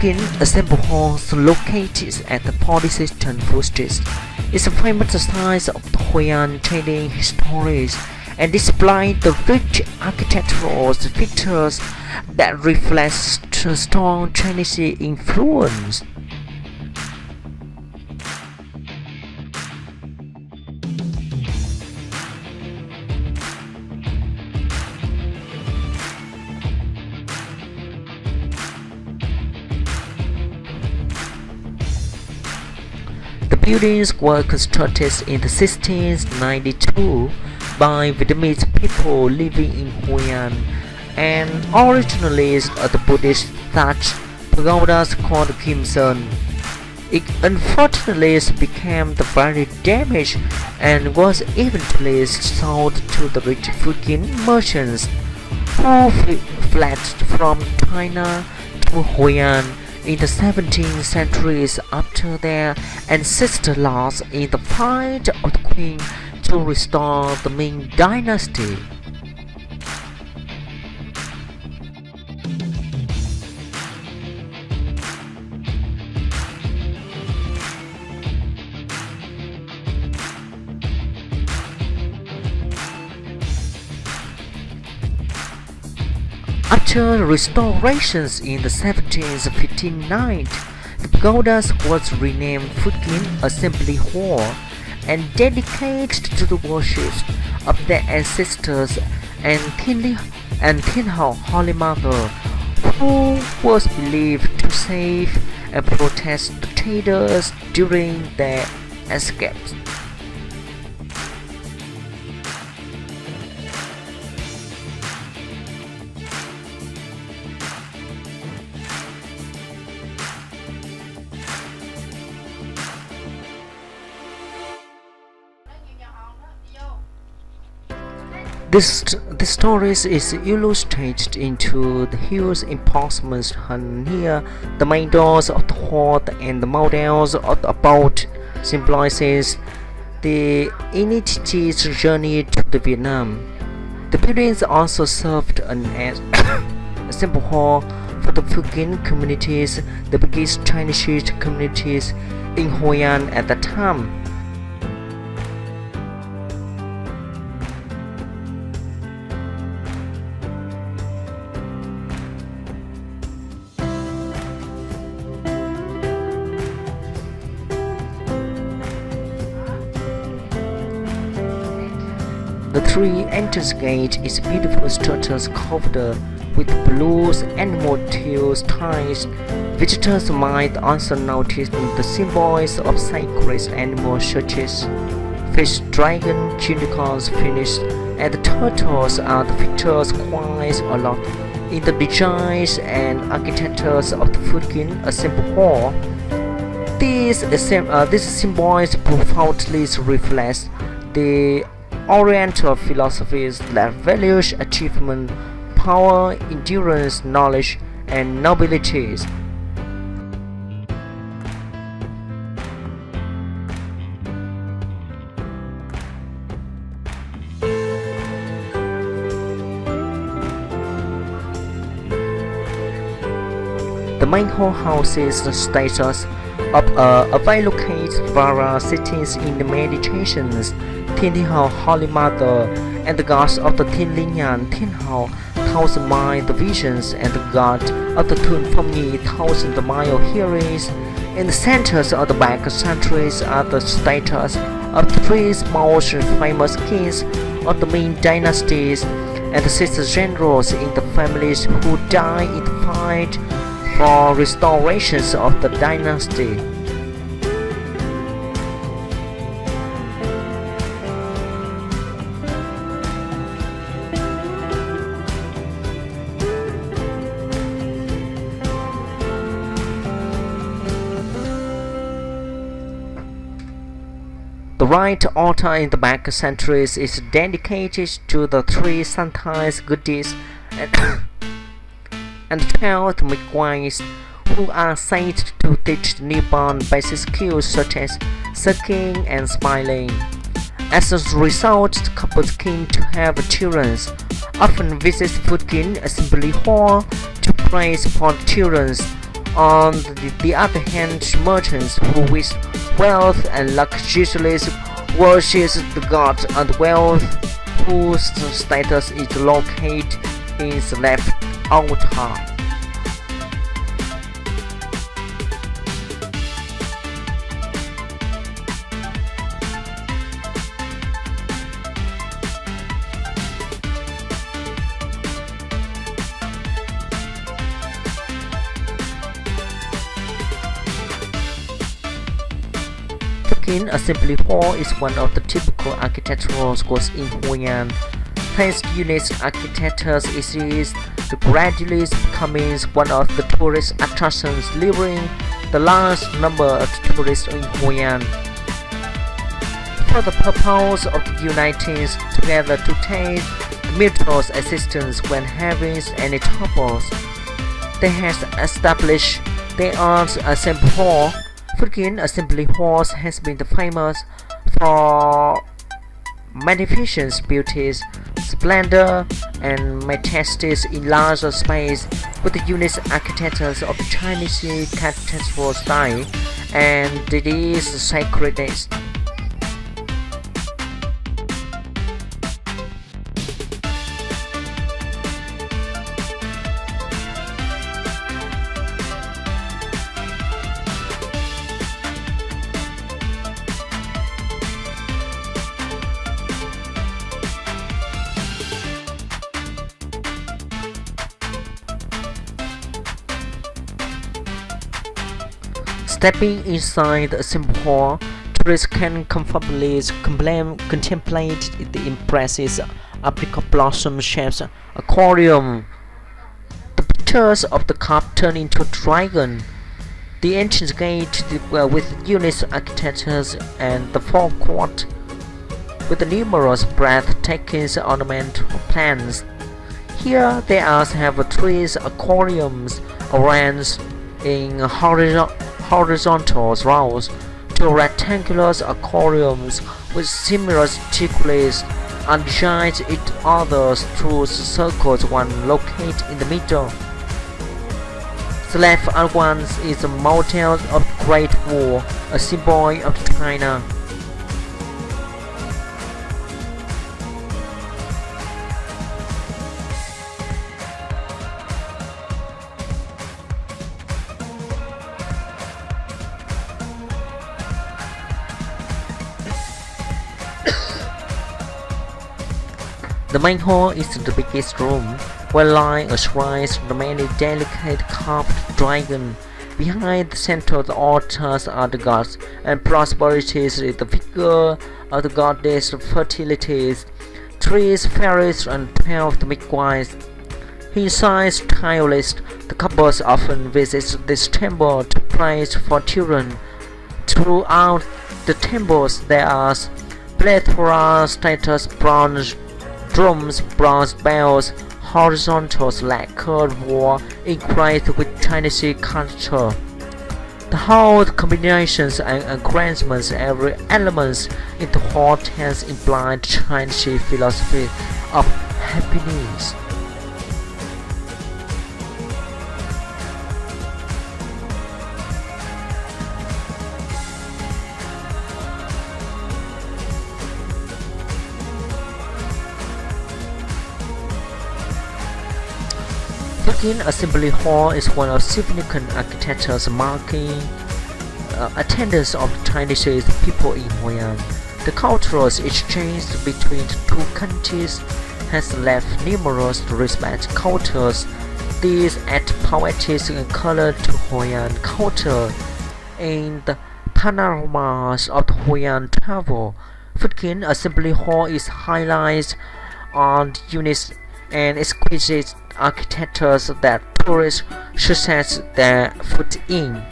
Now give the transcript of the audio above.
Kien Assembly Hall, located at the Polycyston Footsteps, is a famous site of the Huen trading histories and displays the rich architectural features that reflect strong Chinese influence. The buildings were constructed in the 1692 by Vietnamese people living in Huen and originally the Buddhist thatched pagodas called Kim Son. It unfortunately became very damaged and was eventually sold to the rich Phuoc Kien merchants who fled from China to Huen in the 17th century after their ancestors lost in the fight of the Queen to restore the Ming dynasty. After restorations in the 1759, the pagodas was renamed Phuoc Kien Assembly Hall and dedicated to the worship of their ancestors and Thiên Hậu Holy Mother, who was believed to save and protect the traders during their escapes. This story is illustrated into the huge emplacements near the main doors of the hall, and the models of the above symbolizes the initiate's journey to the Vietnam. The buildings also served as a symbol hall for the Phuoc Kien communities, the biggest Chinese communities in Huen at the time. The three entrance gate is beautiful structures covered with blue animal tails tiles. Visitors might also notice the symbols of sacred animals such as fish, dragon, unicorns, phoenix, and the turtles are the features quite a lot in the designs and architectures of the Phuoc Kien Assembly Hall. These symbols profoundly reflect the Oriental philosophies that values achievement, power, endurance, knowledge, and nobility. The main hall houses the status of located various cities in the meditations, Thiên Hậu Holy Mother, and the gods of the Thiên Linh Nhan, Thiên Hậu, Thousand Mile, the visions, and the god of the Thuần Phong Nhi, Thousand Mile hearings. In the centers of the back centuries are the statues of the three most famous kings of the Ming dynasties and the six generals in the families who died in the fight for restorations of the dynasty. The right altar in the back centuries is dedicated to the three Santais goddesses and 12 midwives who are said to teach newborn basic skills such as sucking and smiling. As a result, couples keen to have children often visit Phuoc Kien Assembly Hall to pray for children On the other hand, merchants who wish wealth and luxurious worship the god and wealth whose status is located in the left altar. Phuoc Kien Assembly Hall is one of the typical architectural schools in Hoi An. Thanks to unique architecture, it is gradually becoming one of the tourist attractions, delivering the largest number of tourists in Hoi An. For the purpose of the uniting together to take mutual assistance when having any troubles, they have established their Arts Assembly Hall. Phuoc Kien Assembly Hall has been famous for magnificent beauties, splendor, and majesty in larger space, with the unique architecture of the Chinese architectural style and its sacredness. Stepping inside the assembly hall, tourists can comfortably contemplate the impressive apricot blossom-shaped aquarium. The pictures of the cup turn into a dragon. The entrance gate with unique architectures and the forecourt with the numerous breathtaking ornamental plants. Here they also have three aquariums arranged in horizontal rows, two rectangular aquariums with similar circles and behind each other through circles, one located in the middle. The left one is a model of the Great Wall, a symbol of China. The main hall is the biggest room, where lie a shrine of the many delicate carved dragons. Behind the central altars are the gods, and prosperity is the figure of the goddess of fertility, 3 fairies and 12 midwives. Inside tireless, the couples often visit this temple to pray for children. Throughout the temples there are plethora statues, bronze drums, bronze bells, horizontal lacquered wall engraved with Chinese culture. The whole combinations and arrangements, every element in the hall has implied Chinese philosophy of happiness. Phuoc Kien Assembly Hall is one of significant architectures marking attendance of the Chinese people in Hoi An. The cultural exchange between the two countries has left numerous respected cultures. These add poetic and color to Hoi An culture. In the Panoramas of the Hoi Nam Tavel, Phuoc Kien Assembly Hall is highlighted on unique and exquisite architectures that tourists should set their foot in.